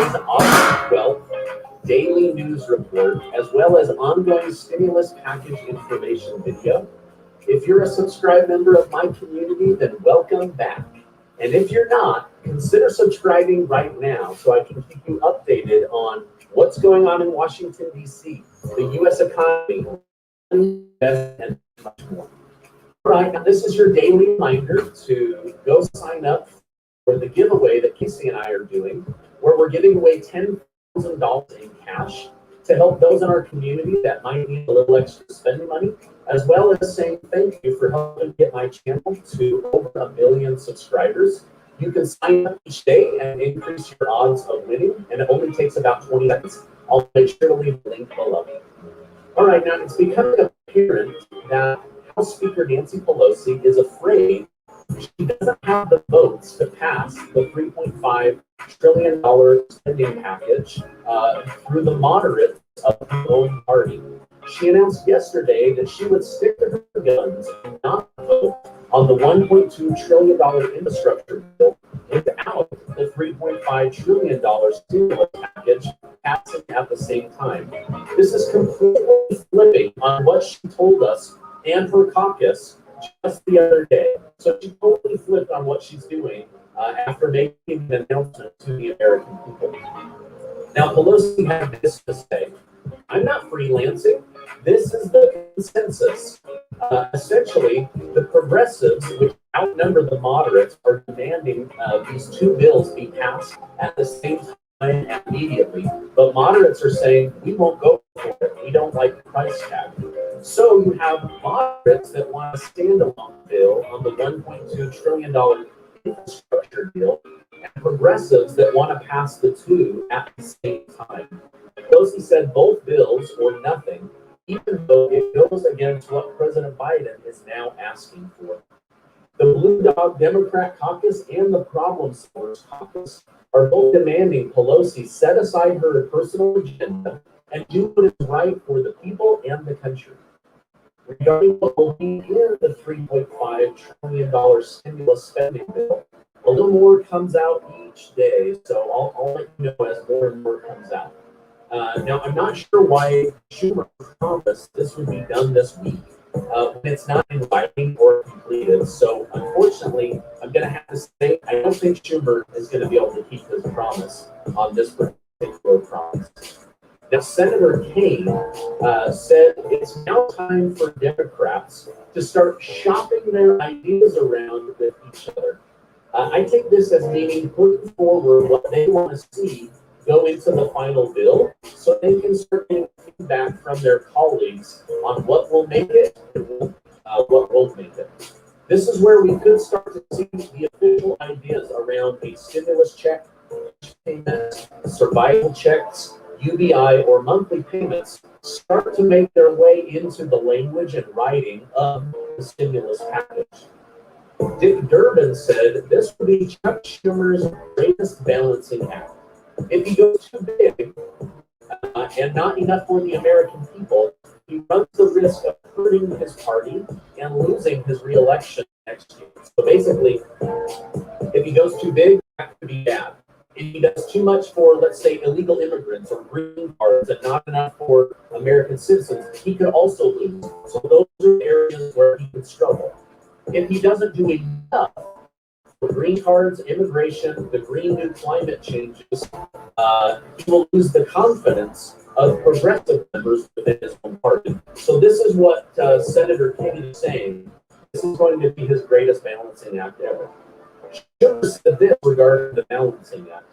today's August 12th daily news report, as well as ongoing stimulus package information video. If you're a subscribed member of my community, then welcome back. And if you're not, consider subscribing right now so I can keep you updated on what's going on in Washington, D.C., the U.S. economy, and much more. All right, now this is your daily reminder to go sign up for the giveaway that Casey and I are doing, where we're giving away $10,000 in cash to help those in our community that might need a little extra spending money, as well as saying thank you for helping get my channel to over 1 million subscribers. You can sign up each day and increase your odds of winning, and it only takes about 20 seconds. I'll make sure to leave the link below. All right, now it's becoming apparent that House Speaker Nancy Pelosi is afraid she doesn't have the votes to pass the $3.5 trillion spending package through the moderates of her own party. She announced yesterday that she would stick to her guns and not vote on the $1.2 trillion infrastructure bill without the $3.5 trillion stimulus package passing at the same time. This is completely flipping on what she told us and her caucus just the other day. So she totally flipped on what she's doing after making an announcement to the American people. Now, Pelosi had this to say: I'm not freelancing. This is the consensus. Essentially, the progressives, which outnumber the moderates, are demanding these two bills be passed at the same time and immediately. But moderates are saying, we won't go for it. We don't like the price tag. So you have moderates that want a standalone bill on the $1.2 trillion infrastructure bill, and progressives that want to pass the two at the same time. Pelosi said both bills or nothing, even though it goes against what President Biden is now asking for. The Blue Dog Democrat Caucus and the Problem Solvers Caucus are both demanding Pelosi set aside her personal agenda and do what is right for the people and the country. Regarding what will be in the $3.5 trillion stimulus spending bill, a little more comes out each day, so I'll let you know as more and more comes out. Now, I'm not sure why Schumer promised this would be done this week when it's not in writing or completed. So, unfortunately, I'm going to have to say I don't think Schumer is going to be able to keep his promise on this particular promise. Now, Senator Kaine said it's now time for Democrats to start shopping their ideas around with each other. I take this as meaning putting forward what they want to see go into the final bill so they can start getting feedback from their colleagues on what will make it and what won't make it. This is where we could start to see the official ideas around a stimulus check, payments, survival checks, UBI, or monthly payments start to make their way into the language and writing of the stimulus package. Dick Durbin said this would be Chuck Schumer's greatest balancing act. If he goes too big and not enough for the American people, he runs the risk of hurting his party and losing his re-election next year. So basically, if he goes too big, that could be bad. If he does too much for, let's say, illegal immigrants or green cards and not enough for American citizens, he could also lose. So those are areas where he could struggle. If he doesn't do enough for green cards, immigration, the Green New Climate changes, he will lose the confidence of progressive members within his own party. So this is what Senator Kaine is saying. This is going to be his greatest balancing act ever. Schumer said this regarding the balancing act.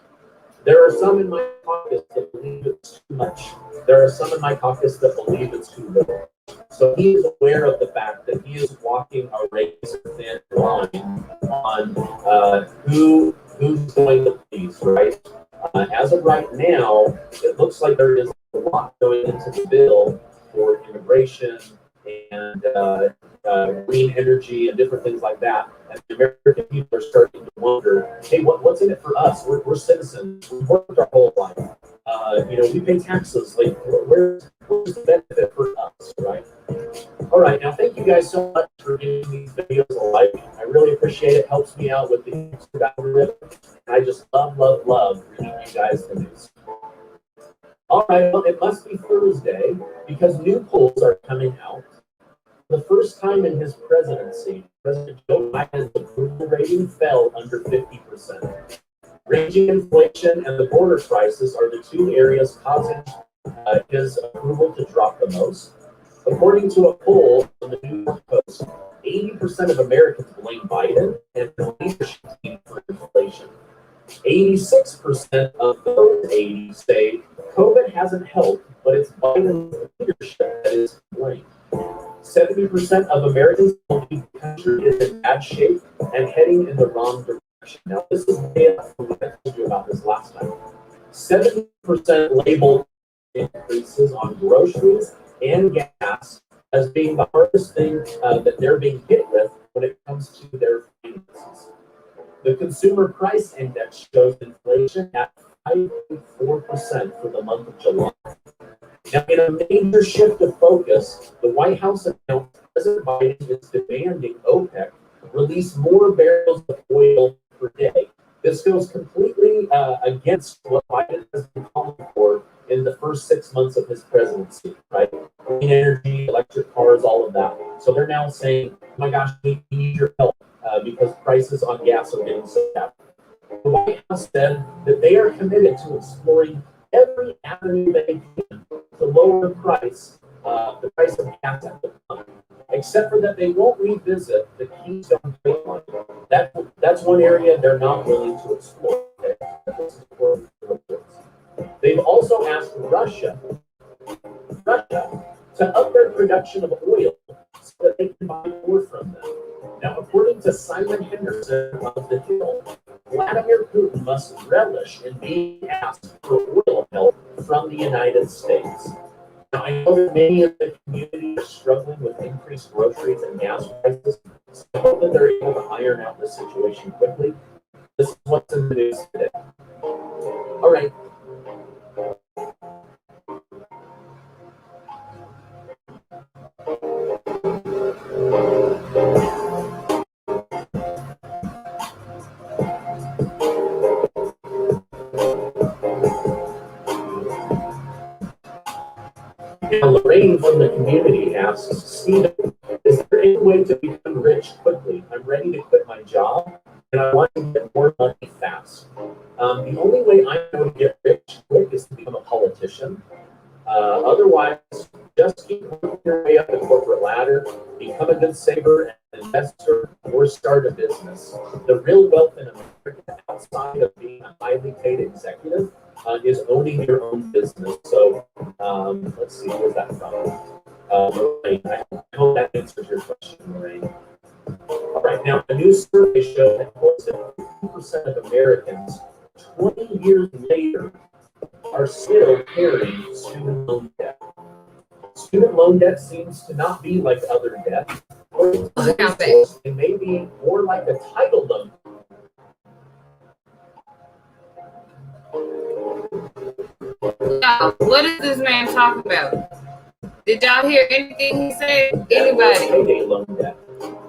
There are some in my caucus that believe it's too much. There are some in my caucus that believe it's too little. So he is aware of the fact that he is walking a razor-thin line on who's going to please, right? As of right now, it looks like there is a lot going into the bill for immigration and green energy and different things like that. And the American people are starting to wonder, hey, what's in it for us? We're citizens. We've worked our whole life. We pay taxes. Like, where's the benefit for us, right? All right, now thank you guys so much for giving these videos a like. I really appreciate it. Helps me out with the YouTube algorithm. I just love bringing you guys the news. All right, well, it must be Thursday because new polls are coming out. For the first time in his presidency, President Joe Biden's approval rating fell under 50%. Raging inflation and the border crisis are the two areas causing his approval to drop the most. According to a poll from the New York Post, 80% of Americans blame Biden and the leadership team for inflation. 86% of those 80 say COVID hasn't helped, but it's Biden's leadership that is to blame. 70% of Americans believe the country is in bad shape and heading in the wrong direction. Now, this is data from what I told you about this last time. 70% labeled increases on groceries and gas as being the hardest thing that they're being hit with when it comes to their finances. The Consumer Price Index shows inflation at 5.4% for the month of July. Now, in a major shift of focus, the White House announced President Biden is demanding OPEC release more barrels of oil per day. This goes completely against what Biden has been calling for in the first 6 months of his presidency, right? Clean energy, electric cars, all of that. So they're now saying, oh my gosh, we need your help because prices on gas are getting so bad. The White House said that they are committed to exploring every avenue they can to lower the price of gas at the pump, except for that they won't revisit the Keystone Pipeline. That's one area they're not willing to explore. Okay? This is for reports. They've also asked Russia to up their production of oil so that they can buy more from them. Now, according to Simon Henderson of The Hill, Vladimir Putin must relish in being asked for oil help from the United States. Now, I know that many of the community are struggling with increased groceries and gas prices, so I hope that they're able to iron out this situation quickly. This is what's in the news today. All right. Now, Lorraine from the community asks, Stephen, is there any way to become rich quickly? I'm ready to quit my job and I want to get more money fast. The only way I know to get rich quick is to become a politician. Otherwise, just keep working your way up the corporate ladder, become a good saver and investor, or start a business. The real wealth in America, outside of being a highly paid executive, is owning your own business. So, let's see, where's that from? Lorraine, I hope that answers your question, Lorraine. All right, now a new survey showed that close to 50% of Americans 20 years later are still carrying student loan debt. Student loan debt seems to not be like other debt. It may be more like a title loan. What is this man talking about? Did y'all hear anything he said? Anybody? Payday loan debt.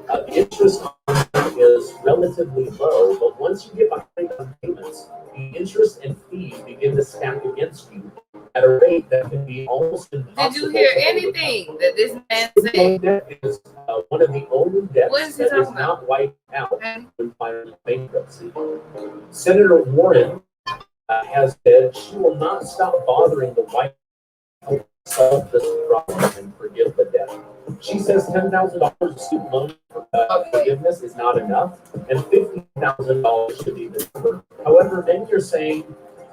The interest on it is relatively low, but once you get behind on payments, the interest and fees begin to stack against you at a rate that can be almost impossible. Did you hear anything that this man said? Loan debt is one of the only debts that is not wiped out when filing bankruptcy. Senator Warren has said she will not stop bothering the White House to solve this problem and forgive the debt. She says $10,000 of student loan forgiveness is not enough, and $50,000 should be the number. However, many are saying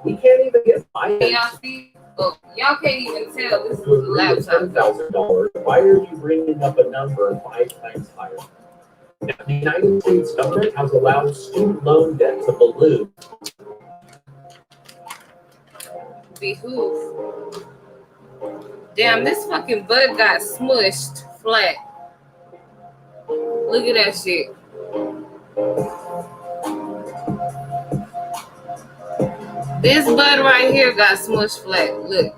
we can't even get y'all see? Oh, y'all can't even tell this is a laptop. $10,000. Why are you bringing up a number 5 times higher? Now, the United States government has allowed student loan debt to balloon. Behoof. Damn, this fucking bud got smushed flat. Look at that shit. This bud right here got smushed flat. Look.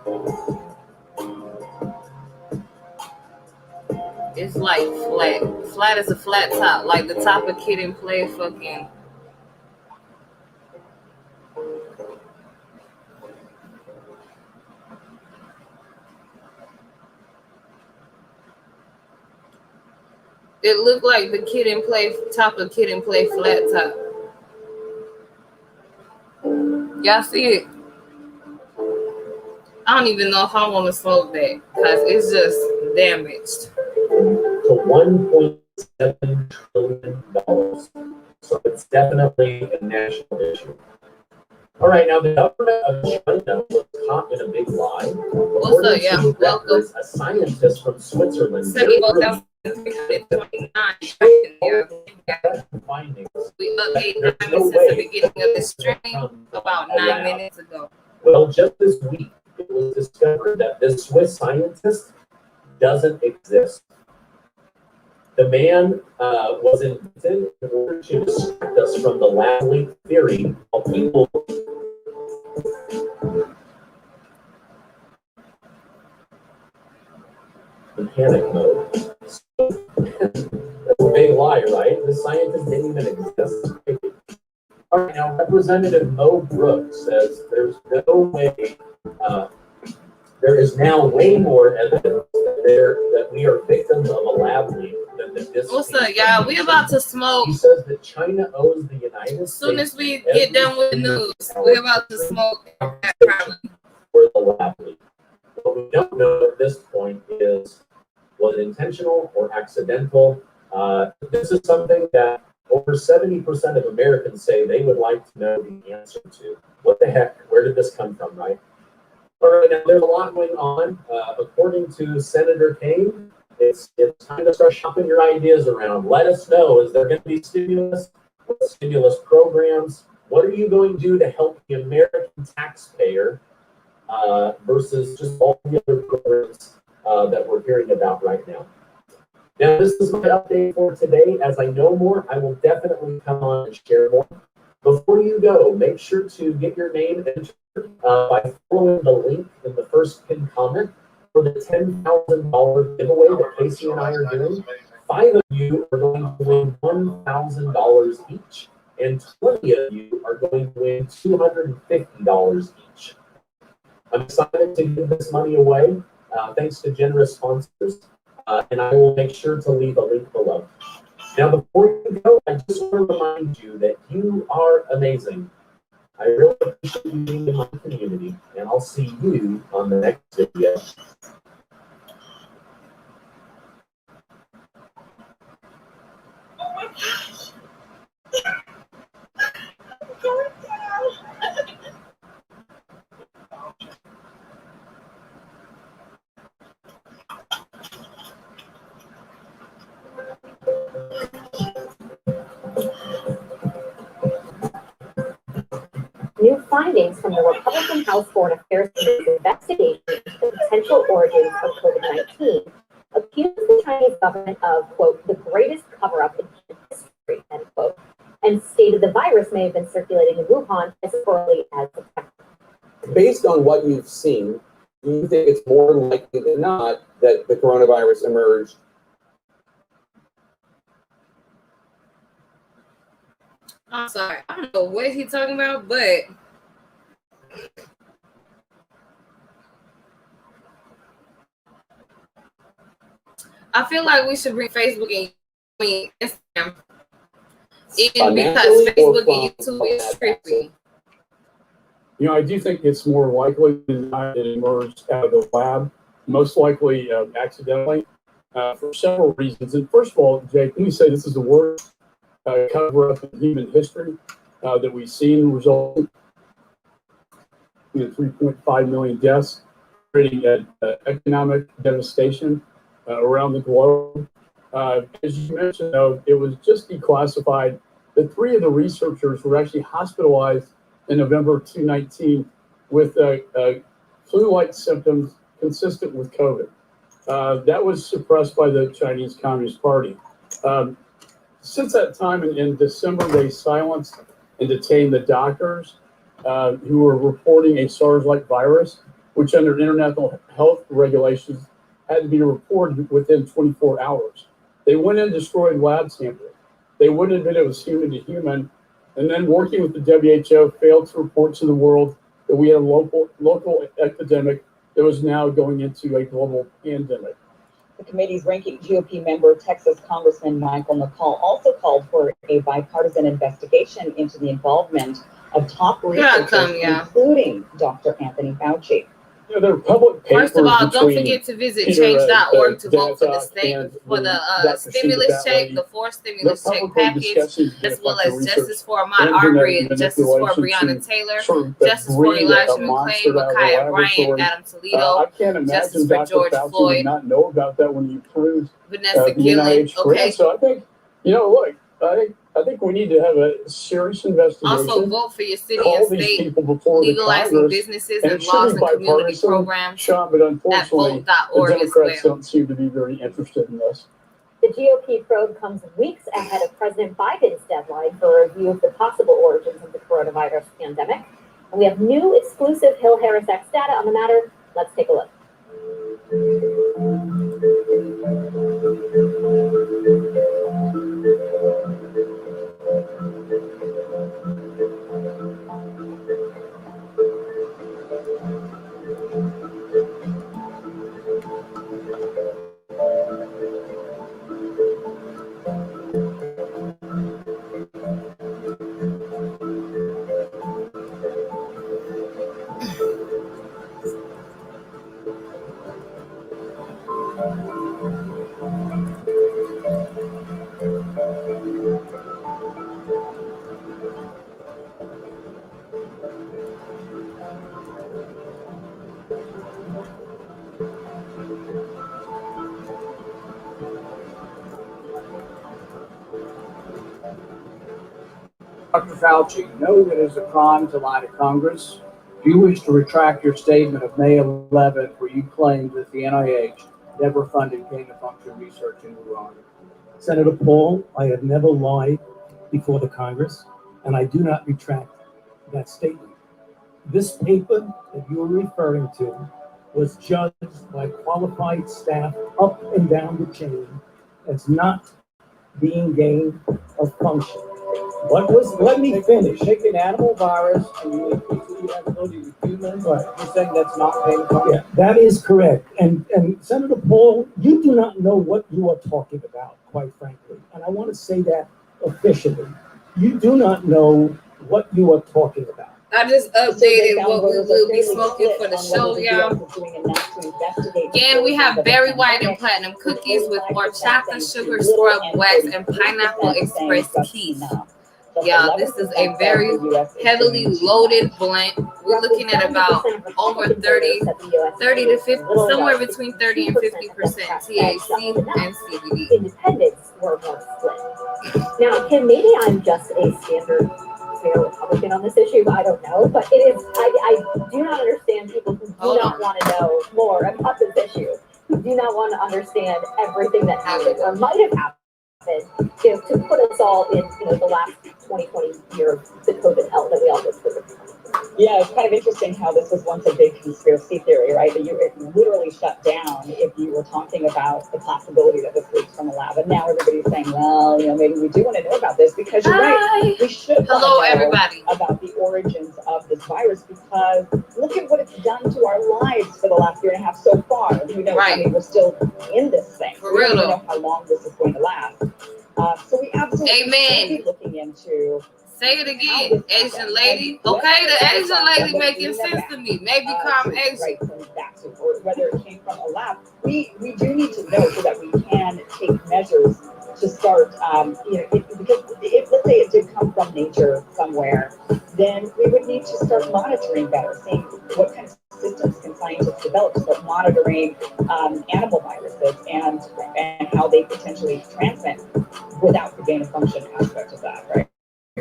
It's like flat. Flat as a flat top. Like the top of Kid and Play fucking. It looked like the Kid and Play top of Kid and Play flat top. Y'all see it? I don't even know if I want to smoke that because it's just damaged. To $1.7 trillion. So it's definitely a national issue. All right, now the government of China was caught in a big lie. What's up, yeah? Welcome. A scientist from Switzerland. Findings. We updated 9 minutes since the beginning of the stream about 9 minutes ago. Well, just this week, it was discovered that this Swiss scientist doesn't exist. The man was invented in order to distract us from the lab leak theory of people. In panic mode. That's a big lie, right? The scientist didn't even exist. All right, now Representative Mo Brooks says there's no way, there is now way more evidence that we are victims of a lab leak than this. What's up, y'all? We about to smoke. He says that China owes the United States. As soon as we get done with the news, we're about to smoke that problem. For the lab leak. What we don't know at this point is, was it intentional or accidental? This is something that over 70% of Americans say they would like to know the answer to. What the heck? Where did this come from, right? All right, now there's a lot going on. According to Senator Kane, it's time to start shopping your ideas around. Let us know, is there going to be stimulus? What stimulus programs? What are you going to do to help the American taxpayer versus just all the other programs that we're hearing about right now? Now, this is my update for today. As I know more, I will definitely come on and share more. Before you go, make sure to get your name entered by following the link in the first pinned comment for the $10,000 giveaway that Casey and I are doing. 5 of you are going to win $1,000 each, and 20 of you are going to win $250 each. I'm excited to give this money away, thanks to generous sponsors. And I will make sure to leave a link below. Now, before you go, I just want to remind you that you are amazing. I really appreciate you being in my community, and I'll see you on the next video. Oh my gosh. New findings from the Republican House Foreign Affairs Committee's investigation into the potential origins of COVID-19 accused the Chinese government of, quote, the greatest cover-up in human history, end quote, and stated the virus may have been circulating in Wuhan as early as September. Based on what you've seen, do you think it's more likely than not that the coronavirus emerged? I'm sorry, I don't know what he's talking about, but I feel like we should bring Facebook and Instagram in because Facebook and YouTube is trippy. You know, I do think it's more likely than not it emerged out of the lab, most likely accidentally, for several reasons. And first of all, Jay, can you say this is the worst cover-up in human history that we've seen, resulting in 3.5 million deaths, creating economic devastation around the globe. As you mentioned, though, it was just declassified that 3 of the researchers were actually hospitalized in November 2019 with flu-like symptoms consistent with COVID. That was suppressed by the Chinese Communist Party. Since that time in December, they silenced and detained the doctors who were reporting a SARS-like virus, which under international health regulations had to be reported within 24 hours. They went and destroyed lab samples. They wouldn't admit it was human to human. And then working with the WHO failed to report to the world that we had a local epidemic that was now going into a global pandemic. The committee's ranking GOP member, Texas Congressman Michael McCall, also called for a bipartisan investigation into the involvement of top researchers, including Dr. Anthony Fauci. You know, there are public papers. First of all, don't forget to visit change.org to vote for the state for the stimulus check, the fourth stimulus check package, as well as Justice for Ahmaud Arbery, Justice for Breonna Taylor, Justice for Elijah McClain, Ma'Khia Bryant, Adam Toledo, Justice for George Floyd, not know about that when you approved Vanessa Gillen. Okay. So I think, you know, look, I think we need to have a serious investigation. Also, vote for your city and state, legalizing businesses and laws and community programs Sean, but unfortunately, at vote.org the as Democrats well. don't seem to be very interested in this. The GOP probe comes weeks ahead of President Biden's deadline for a review of the possible origins of the coronavirus pandemic. And we have new exclusive Hill Harris X data on the matter. Let's take a look. Dr. Fauci, you know that it is a crime to lie to Congress. Do you wish to retract your statement of May 11th where you claimed that the NIH never funded gain-of-function research in Wuhan? Senator Paul, I have never lied before the Congress, and I do not retract that statement. This paper that you're referring to was judged by qualified staff up and down the chain as not being gain of function. Let me finish. You take an animal virus and you increase the ability to humans. Right. You're saying that's not gain of function? Yeah, that is correct. And Senator Paul, you do not know what you are talking about, quite frankly. And I want to say that officially. You do not know what you are talking about. I just updated what we will be smoking for the show, y'all. Again, we have Berry White and Platinum cookies with horchata, sugar, scrub wax, and pineapple express keys. Y'all, this is a very heavily loaded blend. We're looking at about over 30 to 50, somewhere between 30 and 50% THC and CBD. Independents were more split. Now, Kim, maybe I'm just a standard Republican on this issue. I don't know, but it is. I do not understand people who do not want to know more about this issue, who do not want to understand everything that happened or might have happened. To put us all in, the last 2020 year of the COVID hell that we all lived through. Yeah, it's kind of interesting how this was once a big conspiracy theory, right? That you were literally shut down if you were talking about the possibility that this leaked from a lab. And now everybody's saying, well, maybe we do want to know about this because you're right. We should know everybody about the origins of this virus because look at what it's done to our lives for the last year and a half so far. Who knows? Right. I mean, we're still in this thing. For real, we don't know how long this is going to last. So we absolutely should be looking into. Say it again, Asian lady. Okay, the Asian lady making sense to me. Maybe come Asian. Right from that, or whether it came from a lab. We do need to know so that we can take measures to start. Because if let's say it did come from nature somewhere, then we would need to start monitoring better, seeing what kind of systems can scientists develop to start monitoring animal viruses and how they potentially transmit without the gain of function aspect of that, right?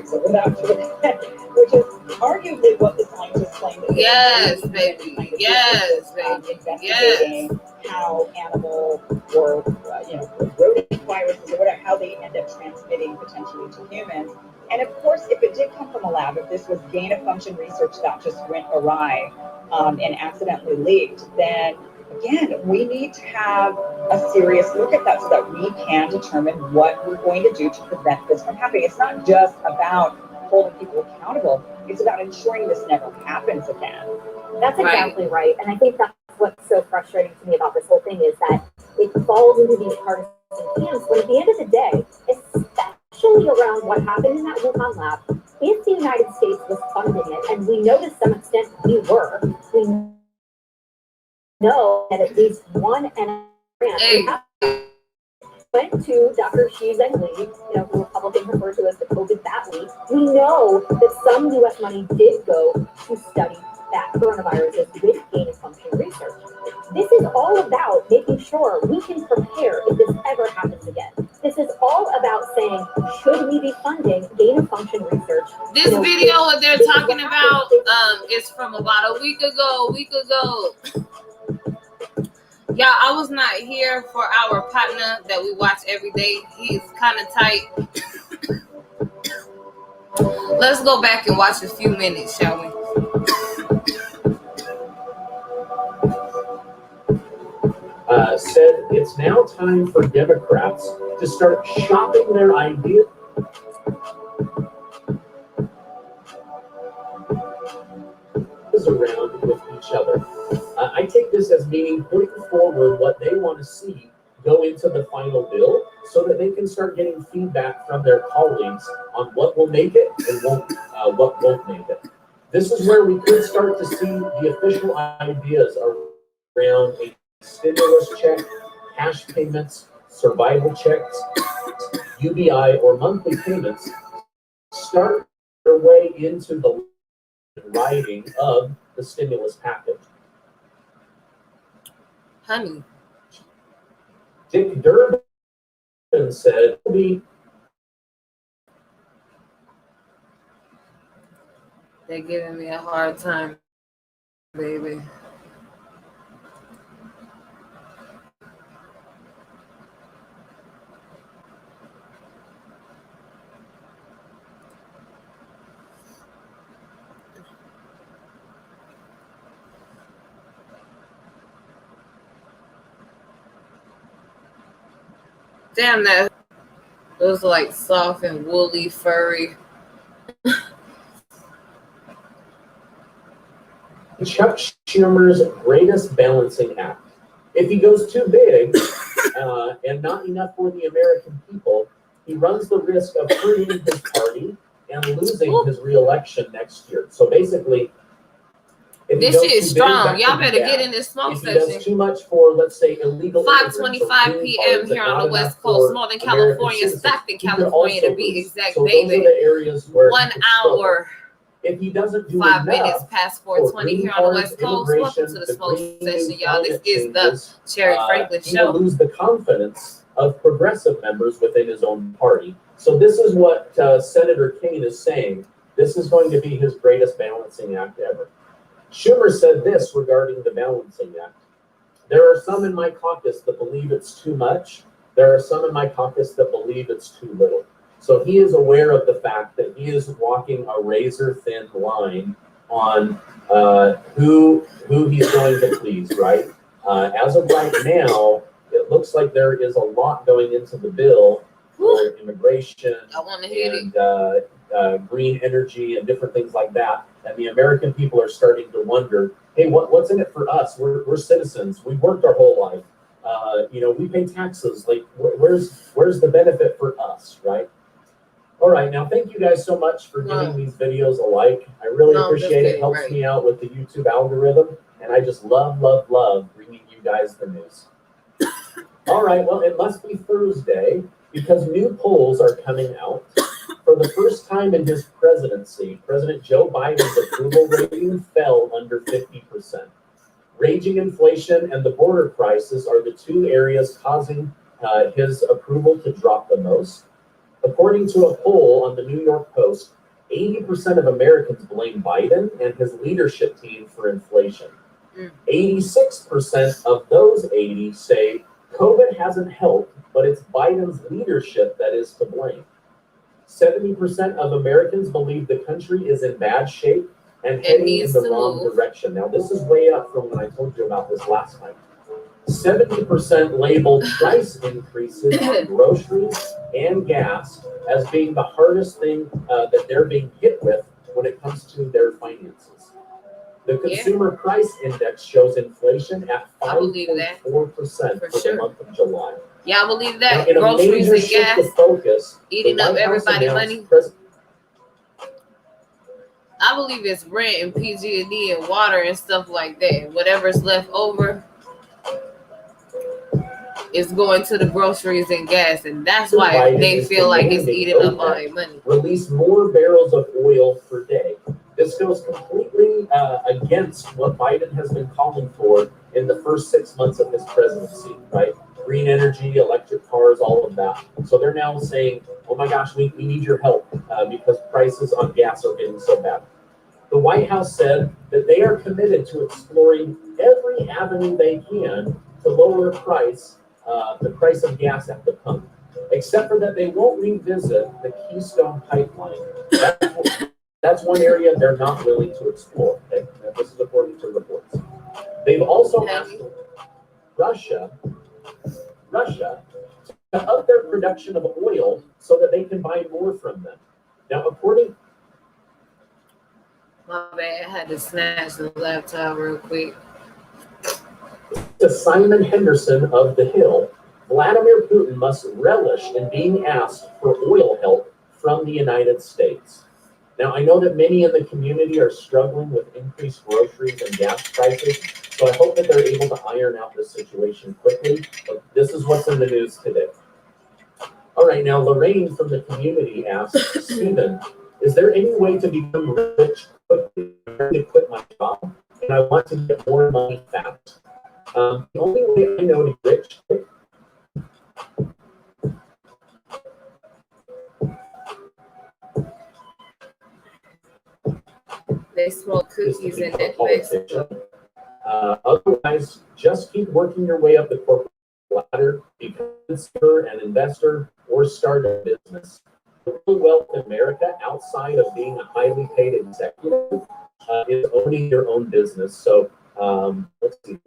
So without, which is arguably what the scientists claim. Yes, baby. Yes, baby. Investigating how animal or rodent viruses or whatever, how they end up transmitting potentially to humans. And of course, if it did come from a lab, if this was gain of function research that just went awry and accidentally leaked, then again, we need to have a serious look at that so that we can determine what we're going to do to prevent this from happening. It's not just about holding people accountable. It's about ensuring this never happens again. That's exactly right. And I think that's what's so frustrating to me about this whole thing is that it falls into these partisan camps when at the end of the day, especially around what happened in that Wuhan lab, if the United States was funding it, and we know to some extent we know that at least one grant went to Dr. Xi Zhengli, who Republicans refer to as the COVID bat leak. We know that some U.S. money did go to study that coronaviruses with gain of function research. This is all about making sure we can prepare if this ever happens again. This is all about saying, should we be funding gain of function research? This video what they're talking about is from about a week ago. Yeah, I was not here for our partner that we watch every day. He's kind of tight. Let's go back and watch a few minutes, shall we? Said it's now time for Democrats to start shopping their ideas around with each other. I take this as meaning putting forward what they want to see go into the final bill so that they can start getting feedback from their colleagues on what will make it and what won't make it. This is where we could start to see the official ideas around a stimulus check, cash payments, survival checks, UBI, or monthly payments start their way into the writing of the stimulus package. Honey. Dick Durbin said, they're giving me a hard time, baby. Damn, that was like soft and woolly, furry. Chuck Schumer's greatest balancing act. If he goes too big and not enough for the American people, he runs the risk of hurting his party and losing his re-election next year. So basically, this shit is strong. Y'all better get in this smoke section. If he does too much for, let's say, illegal 5:25 p.m. here on the West Coast, Northern California, Stockton, California, to be exact, baby. 1 hour. If he doesn't do 5 minutes past 4:20 here on the West Coast. Welcome to the smoke session, y'all. This is the Cherry Franklin Show. He will lose the confidence of progressive members within his own party. So this is what Senator Kane is saying. This is going to be his greatest balancing act ever. Schumer said this regarding the balancing act. There are some in my caucus that believe it's too much. There are some in my caucus that believe it's too little. So he is aware of the fact that he is walking a razor-thin line on who he's going to please, right? As of right now, it looks like there is a lot going into the bill for immigration and green energy and different things like that. And the American people are starting to wonder, hey, what's in it for us? We're citizens. We've worked our whole life. We pay taxes. Like, where's the benefit for us, right? All right, now thank you guys so much for giving these videos a like. I really appreciate it. It helps me out with the YouTube algorithm, and I just love bringing you guys the news. All right, well, it must be Thursday because new polls are coming out. For the first time in his presidency, President Joe Biden's approval rating fell under 50%. Raging inflation and the border crisis are the two areas causing his approval to drop the most. According to a poll on the New York Post, 80% of Americans blame Biden and his leadership team for inflation. 86% of those 80 say COVID hasn't helped, but it's Biden's leadership that is to blame. 70% of Americans believe the country is in bad shape and heading in the wrong direction. Now, this is way up from when I told you about this last time. 70% labeled price increases on groceries and gas as being the hardest thing that they're being hit with when it comes to their finances. The Consumer Price Index shows inflation at 5.4% for the month of July. Y'all believe that? Now, in Groceries a major and shift gas of focus, eating the up White House everybody's announced money. I believe it's rent and PG&E and water and stuff like that. Whatever's left over is going to the groceries and gas, and that's why they feel like it's eating up all their money. Release more barrels of oil per day. This goes completely against what Biden has been calling for in the first 6 months of his presidency, right? Green energy, electric cars, all of that. So they're now saying, oh my gosh, we need your help because prices on gas are getting so bad. The White House said that they are committed to exploring every avenue they can to lower the price of gas at the pump, except for that they won't revisit the Keystone Pipeline. That's one area they're not willing to explore. Okay? This is according to reports. They've also asked Russia to up their production of oil so that they can buy more from them. Now, according My bad, I had to snatch the laptop real quick. to Simon Henderson of The Hill, Vladimir Putin must relish in being asked for oil help from the United States. Now, I know that many in the community are struggling with increased groceries and gas prices, so I hope that they're able to iron out this situation quickly. But this is what's in the news today. All right, now Lorraine from the community asks, Stephen, is there any way to become rich quickly? I'm ready to quit my job, and I want to get more money fast. The only way I know to get rich quick They smoke cookies in that politician. Otherwise, just keep working your way up the corporate ladder, become a consumer, an investor, or start a business. The real wealth in America, outside of being a highly paid executive, is owning your own business. So let's see.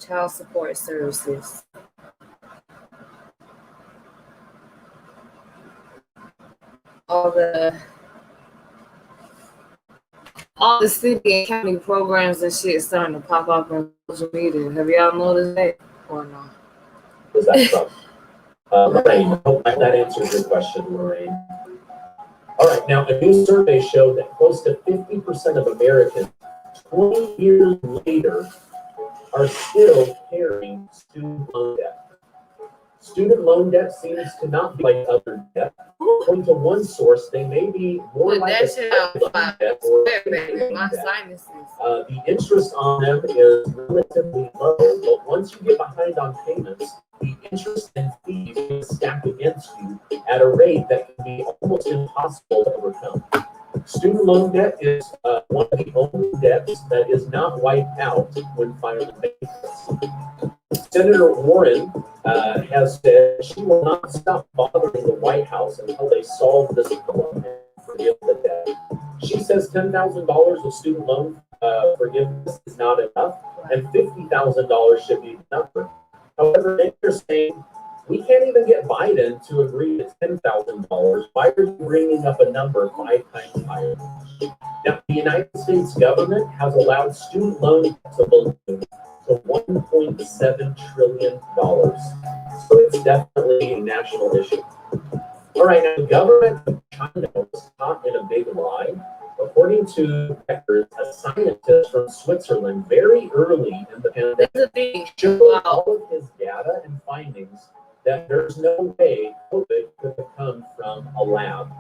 child support services. All the city and county programs and shit starting to pop up on social media. Have y'all noticed that or not? Was that from? Lorraine, I hope that answers your question, Lorraine. All right, now a new survey showed that close to 50% of Americans 20 years later are still carrying student loan debt. Student loan debt seems to not be like other debt. According to one source, they may be more Put like that a shit out. student debt or a My debt. sinuses. The interest on them is relatively low, but once you get behind on payments, the interest and fees can stack against you at a rate that can be almost impossible to overcome. Student loan debt is one of the only debts that is not wiped out when filing bankruptcy. Senator Warren has said she will not stop bothering the White House until they solve this problem and forgive the debt. She says $10,000 of student loan forgiveness is not enough, and $50,000 should be enough. However, they're saying we can't even get Biden to agree to $10,000. Why are you bringing up a number 5 times higher? Now, the United States government has allowed student loan to balloon to $1.7 trillion. So it's definitely a national issue. All right, now the government of China was caught in a big lie. According to records, a scientist from Switzerland very early in the pandemic showed all of his data and findings that there's no way COVID could have come from a lab.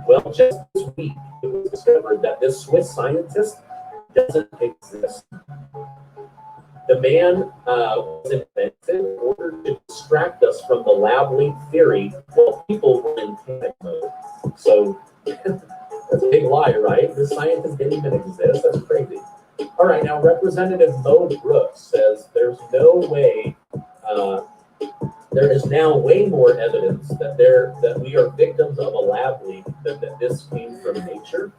Well, just this week, it was discovered that this Swiss scientist doesn't exist. The man was invented in order to distract us from the lab leak theory while people were in panic mode. So that's a big lie, right? The scientist didn't even exist. That's crazy. All right, now Representative Mo Brooks says there's no way. There is now way more evidence that we are victims of a lab leak than that this came from nature.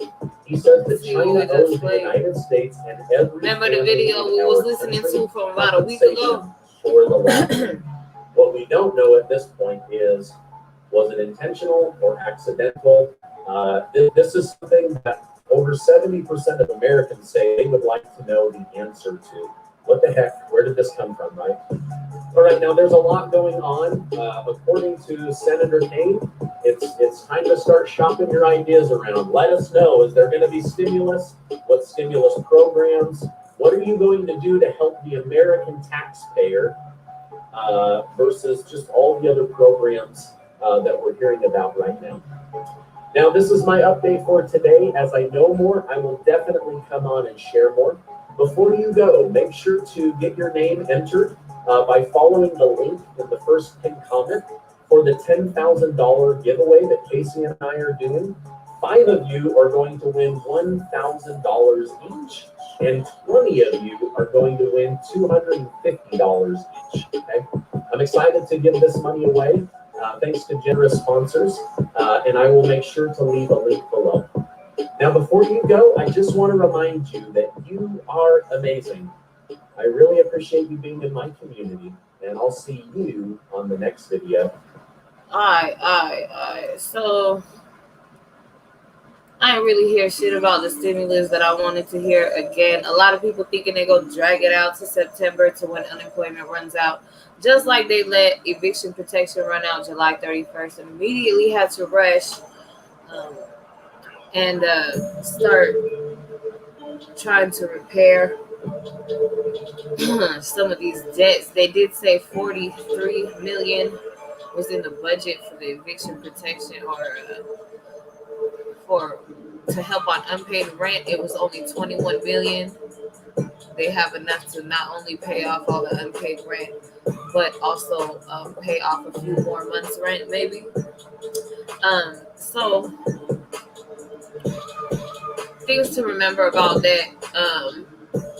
He says that See, China we just owes the played. United States and every Remember the family video in we was our listening country to from about a week ago? compensation for the loss. What we don't know at this point is, was it intentional or accidental? This is something that over 70% of Americans say they would like to know the answer to. What the heck? Where did this come from, right? All right, now there's a lot going on. According to Senator Kane, it's time to start shopping your ideas around. Let us know, is there going to be stimulus? What stimulus programs? What are you going to do to help the American taxpayer versus just all the other programs that we're hearing about right now? Now, this is my update for today. As I know more, I will definitely come on and share more. Before you go, make sure to get your name entered by following the link in the first pinned comment for the $10,000 giveaway that Casey and I are doing. 5 of you are going to win $1,000 each, and 20 of you are going to win $250 each. Okay? I'm excited to give this money away. Thanks to generous sponsors, and I will make sure to leave a link below. Now, before you go, I just want to remind you that you are amazing. I really appreciate you being in my community, and I'll see you on the next video. So I ain't really hear shit about the stimulus that I wanted to hear again. A lot of people thinking they go drag it out to September to when unemployment runs out. Just like they let eviction protection run out July 31st and immediately had to rush and start trying to repair some of these debts. They did say 43 million was in the budget for the eviction protection or to help on unpaid rent. It was only 21 million. They have enough to not only pay off all the unpaid rent, but also pay off a few more months' rent, maybe. So things to remember about that.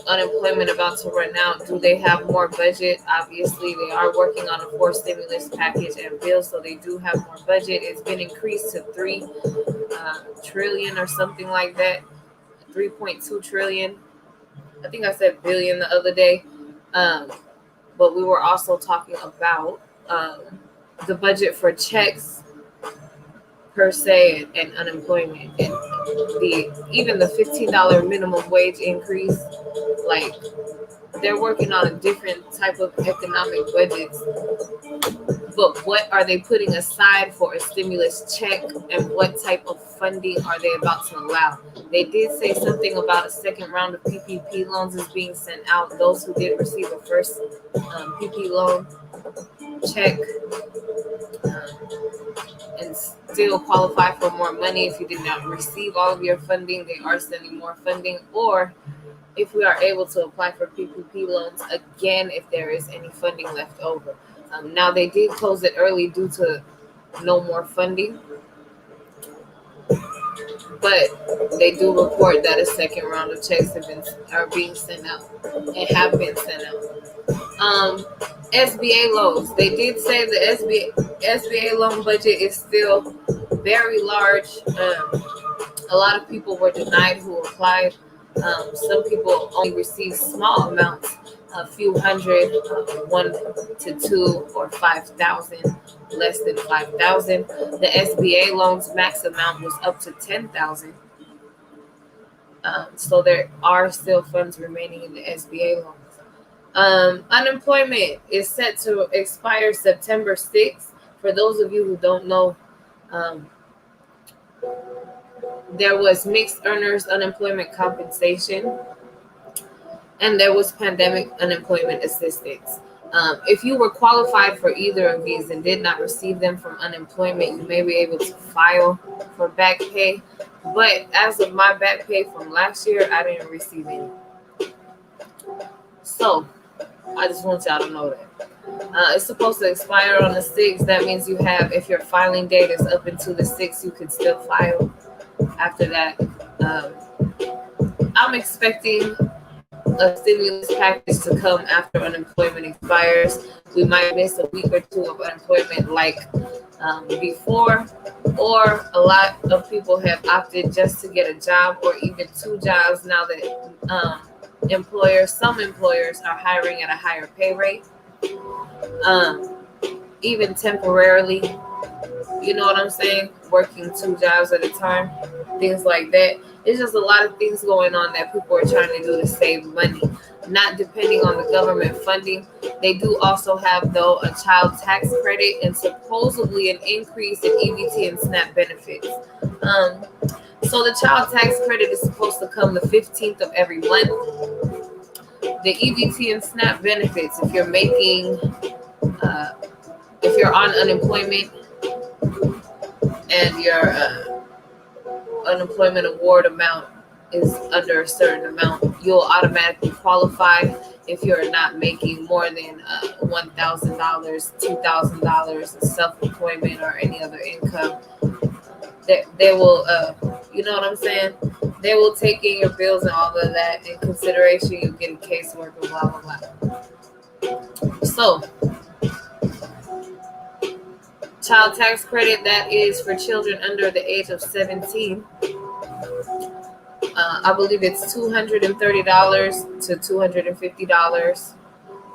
Unemployment about to run out. Do they have more budget? Obviously, they are working on a 4th stimulus package and bill, so they do have more budget. It's been increased to 3 trillion or something like that. 3.2 trillion. I think I said billion the other day. But we were also talking about the budget for checks per se and unemployment and even the $15 minimum wage increase. Like, they're working on a different type of economic budgets. But what are they putting aside for a stimulus check, and what type of funding are they about to allow? They did say something about a second round of PPP loans is being sent out. Those who did receive a first PPP loan check and still qualify for more money. If you did not receive all of your funding, they are sending more funding. Or if we are able to apply for PPP loans again, if there is any funding left over. Now, they did close it early due to no more funding, but they do report that a second round of checks are being sent out and have been sent out. SBA loans. They did say the SBA loan budget is still very large. A lot of people were denied who applied. Some people only received small amounts, a few hundred, 1 to 2 or 5,000, less than 5,000. The SBA loans max amount was up to 10,000. So there are still funds remaining in the SBA loans. Unemployment is set to expire September 6th. For those of you who don't know, there was mixed earners unemployment compensation, and there was pandemic unemployment assistance. If you were qualified for either of these and did not receive them from unemployment, you may be able to file for back pay. But as of my back pay from last year, I didn't receive any. So I just want y'all to know that. It's supposed to expire on the 6th. That means you have, if your filing date is up until the 6th, you could still file. After that, I'm expecting a stimulus package to come after unemployment expires. We might miss a week or two of unemployment like before, or a lot of people have opted just to get a job or even two jobs now that some employers are hiring at a higher pay rate, even temporarily, you know what I'm saying, working two jobs at a time, things like that. It's just a lot of things going on that people are trying to do to save money, not depending on the government funding. They do also have, though, a child tax credit and supposedly an increase in EBT and SNAP benefits. So the child tax credit is supposed to come the 15th of every month. The EBT and SNAP benefits, if you're making, if you're on unemployment and your unemployment award amount is under a certain amount, you'll automatically qualify if you're not making more than $1,000, $2,000 in self-employment or any other income. They will, you know what I'm saying? They will take in your bills and all of that in consideration. You get a caseworker, blah, blah, blah. So, child tax credit, that is for children under the age of 17. I believe it's $230 to $250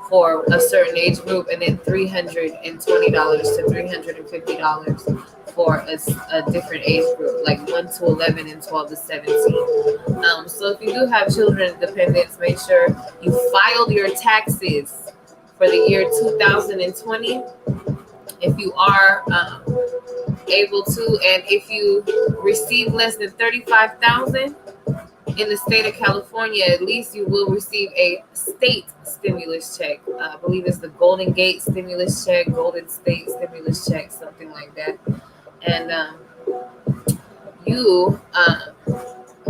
for a certain age group, and then $320 to $350 for a different age group, like 1 to 11 and 12 to 17. So if you do have children and dependents, make sure you filed your taxes for the year 2020. If you are able to, and if you receive less than $35,000 in the state of California, at least you will receive a state stimulus check. I believe it's the Golden Gate stimulus check, Golden State stimulus check, something like that. And you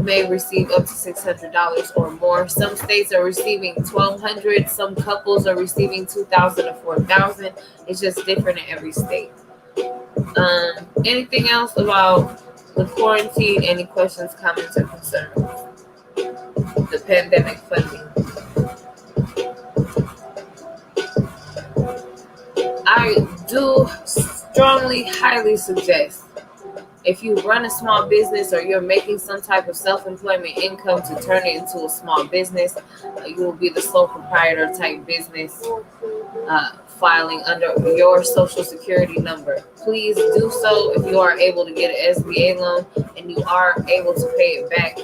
may receive up to $600 or more. Some states are receiving $1,200. Some couples are receiving $2,000 or $4,000. It's just different in every state. Anything else about the quarantine? Any questions, comments, or concerns? The pandemic funding. I do strongly, highly suggest, if you run a small business or you're making some type of self-employment income, to turn it into a small business. You will be the sole proprietor type business, filing under your social security number. Please do so if you are able to get an SBA loan and you are able to pay it back.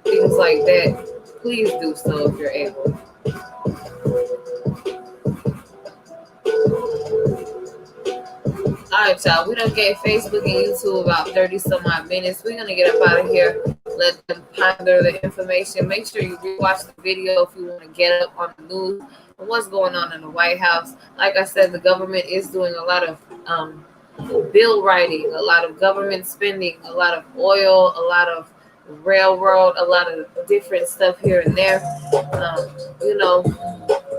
Things like that. Please do so if you're able. All right, y'all. We don't get Facebook and YouTube about 30 some odd minutes. We're gonna get up out of here. Let them ponder the information. Make sure you rewatch the video if you want to get up on the news and what's going on in the White House. Like I said, the government is doing a lot of bill writing, a lot of government spending, a lot of oil, a lot of railroad, a lot of different stuff here and there. You know,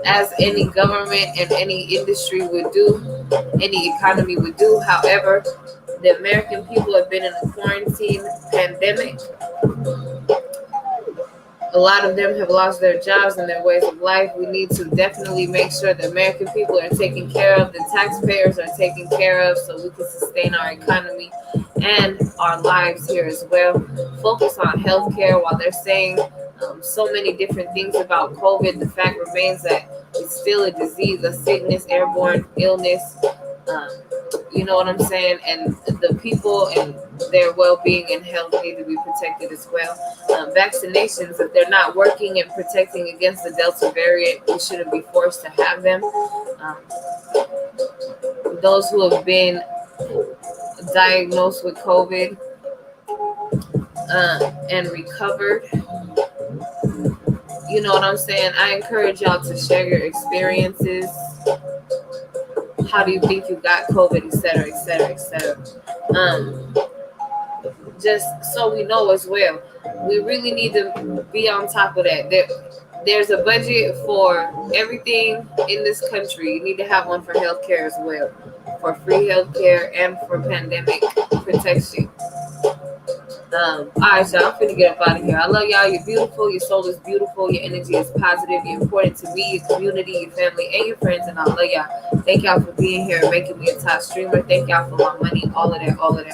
as any government and any industry would do, any economy would do. However, the American people have been in a quarantine pandemic. A lot of them have lost their jobs and their ways of life. We need to definitely make sure the American people are taken care of, the taxpayers are taken care of, so we can sustain our economy and our lives here as well. Focus on healthcare. While they're saying so many different things about COVID, the fact remains that it's still a disease, a sickness, airborne illness. You know what I'm saying? And the people and their well-being and health need to be protected as well. Vaccinations, if they're not working and protecting against the Delta variant, we shouldn't be forced to have them. Those who have been diagnosed with COVID and recovered, you know what I'm saying? I encourage y'all to share your experiences. How do you think you got COVID, et cetera, et cetera, et cetera. Just so we know as well. We really need to be on top of that. There's a budget for everything in this country. You need to have one for healthcare as well, for free healthcare and for pandemic protection. All right, y'all. I'm finna get up out of here. I love y'all. You're beautiful. Your soul is beautiful. Your energy is positive. You're important to me, your community, your family, and your friends. And I love y'all. Thank y'all for being here and making me a top streamer. Thank y'all for my money. All of that.